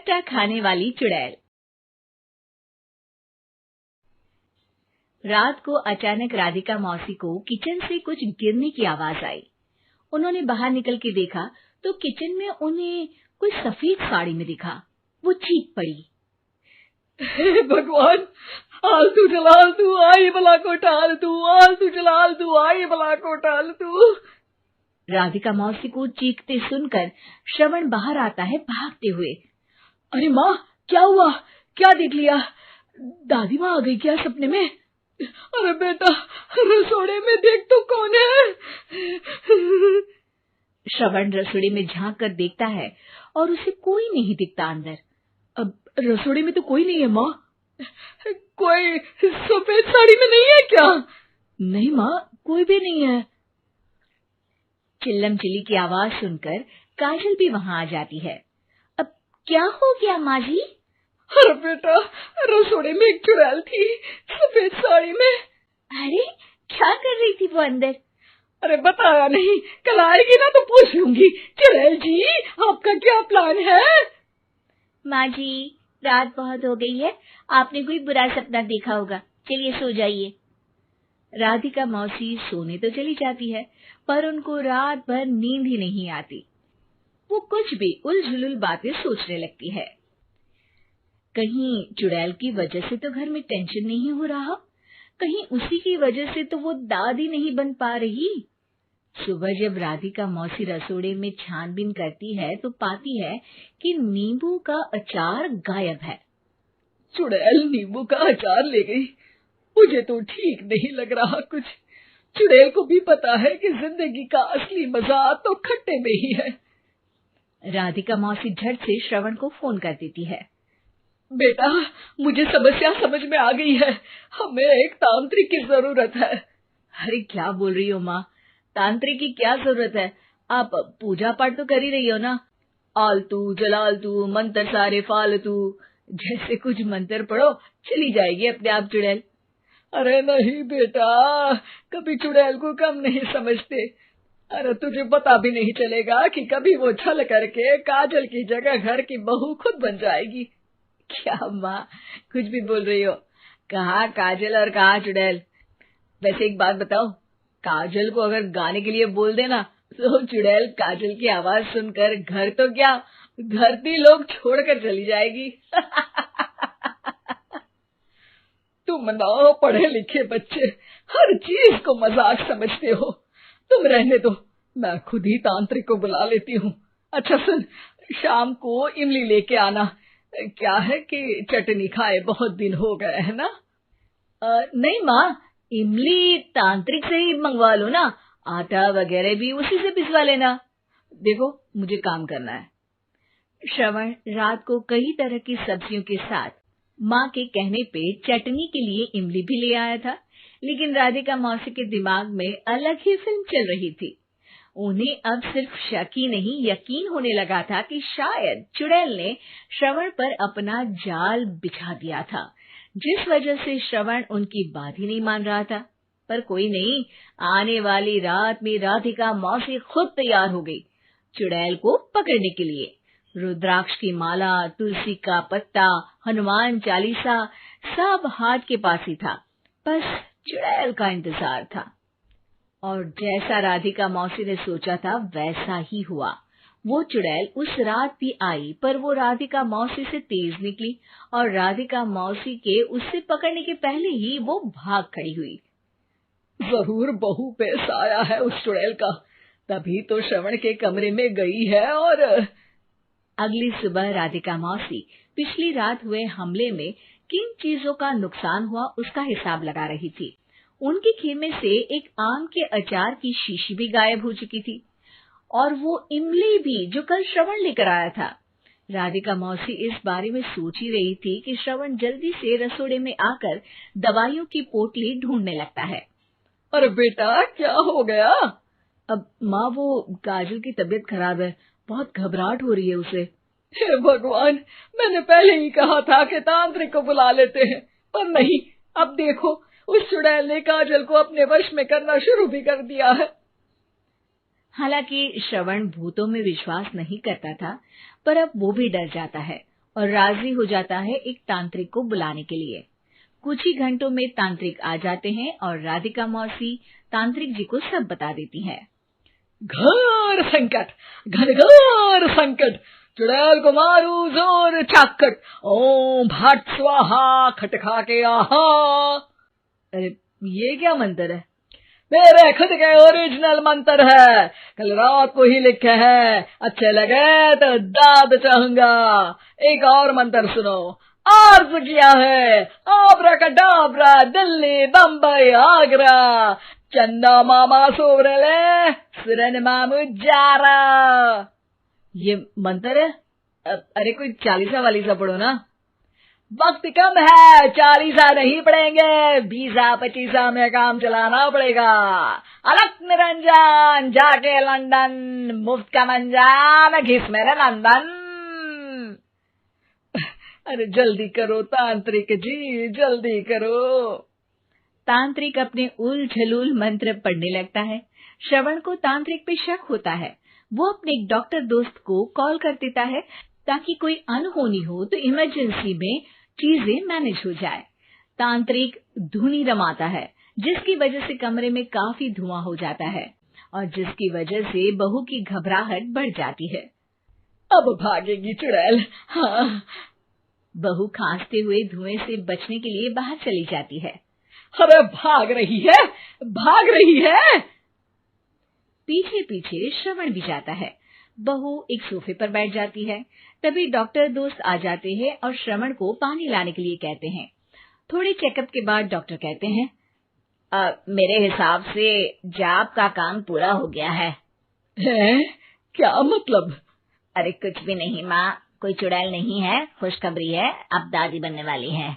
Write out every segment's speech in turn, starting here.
खट्टा खाने वाली चुड़ैल। रात को अचानक राधिका मौसी को किचन से कुछ गिरने की आवाज आई। उन्होंने बाहर निकल के देखा तो किचन में उन्हें कोई सफेद साड़ी में दिखा। वो चीख पड़ी, हे भगवान, आलतू जलाल तू आई भला को टाल तू, आलतू जलाल तू आई भला को टाल तू। राधिका मौसी को चीखते सुनकर श्रवण बाहर आता है भागते हुए। अरे माँ, क्या हुआ? क्या देख लिया? दादी माँ आ गई क्या सपने में? अरे बेटा, रसोड़े में देख तो कौन है? श्रवण रसोड़े में झांक कर देखता है और उसे कोई नहीं दिखता अंदर। अब रसोड़े में तो कोई नहीं है माँ। कोई सफेद साड़ी में नहीं है क्या? नहीं माँ, कोई भी नहीं है। चिल्लम चिल्ली की आवाज सुनकर काजल भी वहां आ जाती है। अब क्या हो गया माँ जी? अरे बेटा, रसोड़े में एक चुड़ैल थी सफेद साड़ी में। अरे क्या कर रही थी वो अंदर? अरे बताया नहीं, कल आएगी ना तो पूछ लूंगी। चुड़ैल जी, आपका क्या प्लान है? माँ जी, रात बहुत हो गई है, आपने कोई बुरा सपना देखा होगा, चलिए सो जाइए। राधिका मौसी सोने तो चली जाती है, पर उनको रात भर नींद ही नहीं आती। वो कुछ भी उलझुल बातें सोचने लगती है। कहीं चुड़ैल की वजह से तो घर में टेंशन नहीं हो रहा, कहीं उसी की वजह से तो वो दादी नहीं बन पा रही। सुबह जब राधिका मौसी रसोड़े में छानबीन करती है तो पाती है कि नींबू का अचार गायब है। चुड़ैल नींबू का अचार ले गई? मुझे तो ठीक नहीं लग रहा कुछ। चुड़ैल को भी पता है कि जिंदगी का असली मजा तो खट्टे में ही है। राधिका मौसी झट से श्रवण को फोन कर देती है। बेटा, मुझे समस्या समझ में आ गई है, हमें एक तांत्रिक की जरूरत है। अरे क्या बोल रही हो माँ, तांत्रिक की क्या जरूरत है? आप पूजा पाठ तो कर ही रही हो ना। आलतू जलालतू मंत्र सारे फालतू जैसे कुछ मंत्र पढ़ो, चली जाएगी अपने आप चुड़ैल। अरे नहीं बेटा, कभी चुड़ैल को कम नहीं समझते। अरे तुझे पता भी नहीं चलेगा कि कभी वो छल करके काजल की जगह घर की बहू खुद बन जाएगी। क्या माँ, कुछ भी बोल रही हो? कहाँ काजल और कहाँ चुड़ैल? वैसे एक बात बताओ, काजल को अगर गाने के लिए बोल देना तो चुड़ैल काजल की आवाज सुनकर घर तो क्या, धरती लोग छोड़कर चली जाएगी। तुम ना पढ़े लिखे बच्चे हर चीज को मजाक समझते हो। तुम रहने दो, मैं खुद ही तांत्रिक को बुला लेती हूँ। अच्छा सुन, शाम को इमली लेके आना। क्या है कि चटनी खाए बहुत दिन हो गए है ना? नहीं माँ, इमली तांत्रिक से ही मंगवा लो ना, आटा वगैरह भी उसी से पिसवा लेना। देखो मुझे काम करना है। श्रवण रात को कई तरह की सब्जियों के साथ माँ के कहने पे चटनी के लिए इमली भी ले आया था, लेकिन राधिका मौसी के दिमाग में अलग ही फिल्म चल रही थी। उन्हें अब सिर्फ शक ही नहीं यकीन होने लगा था कि शायद चुड़ैल ने श्रवण पर अपना जाल बिछा दिया था, जिस वजह से श्रवण उनकी बात ही नहीं मान रहा था। पर कोई नहीं, आने वाली रात में राधिका मौसी खुद तैयार हो गई चुड़ैल को पकड़ने के लिए। रुद्राक्ष की माला, तुलसी का पत्ता, हनुमान चालीसा सब हाथ के पास ही था, बस चुड़ैल का इंतजार था। और जैसा राधिका मौसी ने सोचा था वैसा ही हुआ। वो चुड़ैल उस रात भी आई, पर वो राधिका मौसी से तेज निकली और राधिका मौसी के उससे पकड़ने के पहले ही वो भाग खड़ी हुई। जरूर बहू पे साया है उस चुड़ैल का, तभी तो श्रवण के कमरे में गई है। और अगली सुबह राधिका मौसी पिछली रात हुए हमले में किन चीजों का नुकसान हुआ उसका हिसाब लगा रही थी। उनके खेमे से एक आम के अचार की शीशी भी गायब हो चुकी थी और वो इमली भी जो कल श्रवण लेकर आया था। राधिका मौसी इस बारे में सोच ही रही थी कि श्रवण जल्दी से रसोड़े में आकर दवाइयों की पोटली ढूंढने लगता है। अरे बेटा, क्या हो गया? अब माँ, वो काजल की तबीयत खराब है, बहुत घबराहट हो रही है उसे। हे भगवान, मैंने पहले ही कहा था कि तांत्रिक को बुला लेते हैं, पर नहीं। अब देखो, उस चुड़ैल ने काजल को अपने वश में करना शुरू भी कर दिया है। हालांकि श्रवण भूतों में विश्वास नहीं करता था, पर अब वो भी डर जाता है और राजी हो जाता है एक तांत्रिक को बुलाने के लिए। कुछ ही घंटों में तांत्रिक आ जाते हैं और राधिका मौसी तांत्रिक जी को सब बता देती है। घोर संकट, घनघोर संकट, चुड़ैल को मारू जोर चाकट, ओम भट स्वाहा खटखा के आहा। अरे ये क्या मंत्र है? मेरे खुद के ओरिजिनल मंत्र है, कल रात को ही लिखे हैं, अच्छे लगे तो दाद चाहूंगा। एक और मंत्र सुनो, अर्ज किया है आब्राकडाब्रा, दिल्ली बम्बई आगरा, चंदा मामा सोवरले सुरन मामू जारा। ये मंत्र है? अरे कोई 40 वालीसा पढ़ो ना। वक्त कम है, 40 नहीं पड़ेंगे, 20-25 में काम चलाना पड़ेगा। अलग निरंजन जाके लंदन, मुफ्त का मंजान घिस मेरे नंदन। अरे जल्दी करो तांत्रिक जी, जल्दी करो। तांत्रिक अपने उल झलूल मंत्र पढ़ने लगता है। श्रवण को तांत्रिक पे शक होता है। वो अपने एक डॉक्टर दोस्त को कॉल कर देता है ताकि कोई अनहोनी हो तो इमरजेंसी में चीजें मैनेज हो जाए। तांत्रिक धुनी रमाता है, जिसकी वजह से कमरे में काफी धुआं हो जाता है और जिसकी वजह से बहू की घबराहट बढ़ जाती है। अब भागेगी चुड़ैल। हाँ। बहू खांसते हुए धुएं से बचने के लिए बाहर चली जाती है। अरे भाग रही है, भाग रही है। पीछे पीछे श्रवण भी जाता है। बहू एक सोफे पर बैठ जाती है। तभी डॉक्टर दोस्त आ जाते हैं और श्रवण को पानी लाने के लिए कहते हैं। थोड़े चेकअप के बाद डॉक्टर कहते हैं, मेरे हिसाब से जाप का काम पूरा हो गया है। क्या मतलब? अरे कुछ भी नहीं माँ, कोई चुड़ैल नहीं है, खुशखबरी है, अब दादी बनने वाली है।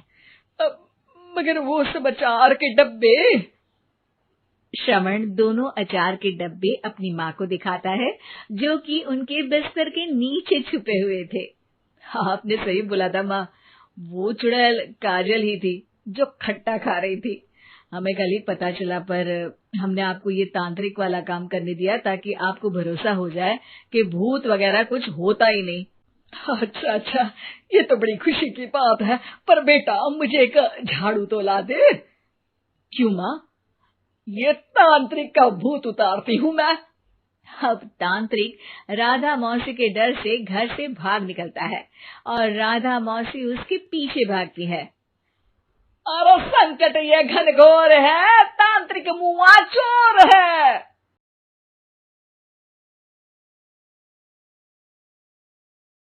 मगर वो सब अचार के डब्बे। श्रवण दोनों अचार के डब्बे अपनी माँ को दिखाता है, जो कि उनके बिस्तर के नीचे छुपे हुए थे। आपने सही बोला था माँ, वो चुड़ैल काजल ही थी जो खट्टा खा रही थी। हमें कल ही पता चला, पर हमने आपको ये तांत्रिक वाला काम करने दिया ताकि आपको भरोसा हो जाए कि भूत वगैरह कुछ होता ही नहीं। अच्छा अच्छा, ये तो बड़ी खुशी की बात है, पर बेटा मुझे एक झाड़ू तो ला दे। क्यों माँ? ये तांत्रिक का भूत उतारती हूँ मैं। अब तांत्रिक राधा मौसी के डर से घर से भाग निकलता है और राधा मौसी उसके पीछे भागती है। अरे संकट ये घनघोर है, तांत्रिक मुआ चोर है।